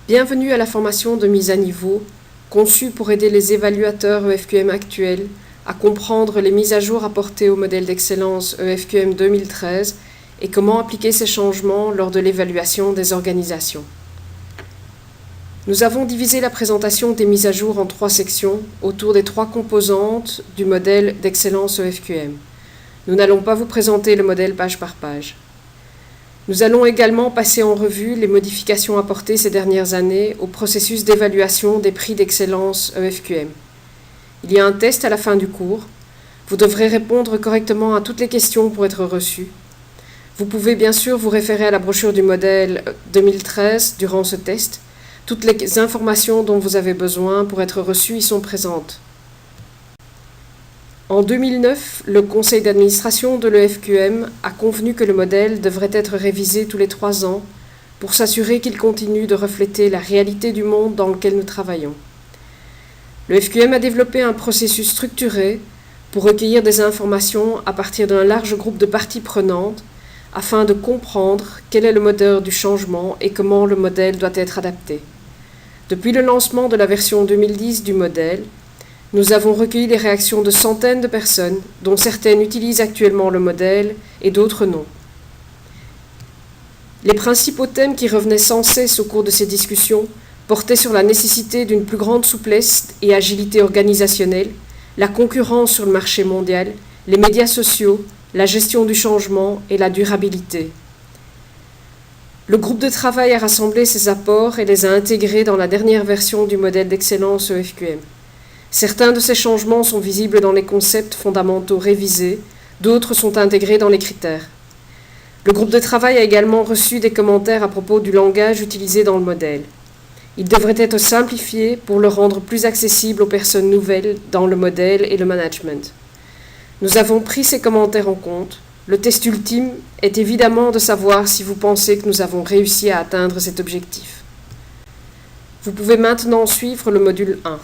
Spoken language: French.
Bienvenue à la formation de mise à niveau, conçue pour aider les évaluateurs EFQM actuels à comprendre les mises à jour apportées au modèle d'excellence EFQM 2013 et comment appliquer ces changements lors de l'évaluation des organisations. Nous avons divisé la présentation des mises à jour en 3 sections autour des 3 composantes du modèle d'excellence EFQM. Nous n'allons pas vous présenter le modèle page par page. Nous allons également passer en revue les modifications apportées ces dernières années au processus d'évaluation des prix d'excellence EFQM. Il y a un test à la fin du cours. Vous devrez répondre correctement à toutes les questions pour être reçu. Vous pouvez bien sûr vous référer à la brochure du modèle 2013 durant ce test. Toutes les informations dont vous avez besoin pour être reçu y sont présentes. En 2009, le conseil d'administration de l'EFQM a convenu que le modèle devrait être révisé tous les 3 ans pour s'assurer qu'il continue de refléter la réalité du monde dans lequel nous travaillons. L'EFQM a développé un processus structuré pour recueillir des informations à partir d'un large groupe de parties prenantes afin de comprendre quel est le moteur du changement et comment le modèle doit être adapté. Depuis le lancement de la version 2010 du modèle, nous avons recueilli les réactions de centaines de personnes, dont certaines utilisent actuellement le modèle et d'autres non. Les principaux thèmes qui revenaient sans cesse au cours de ces discussions portaient sur la nécessité d'une plus grande souplesse et agilité organisationnelle, la concurrence sur le marché mondial, les médias sociaux, la gestion du changement et la durabilité. Le groupe de travail a rassemblé ces apports et les a intégrés dans la dernière version du modèle d'excellence EFQM. Certains de ces changements sont visibles dans les concepts fondamentaux révisés, d'autres sont intégrés dans les critères. Le groupe de travail a également reçu des commentaires à propos du langage utilisé dans le modèle. Il devrait être simplifié pour le rendre plus accessible aux personnes nouvelles dans le modèle et le management. Nous avons pris ces commentaires en compte. Le test ultime est évidemment de savoir si vous pensez que nous avons réussi à atteindre cet objectif. Vous pouvez maintenant suivre le module 1.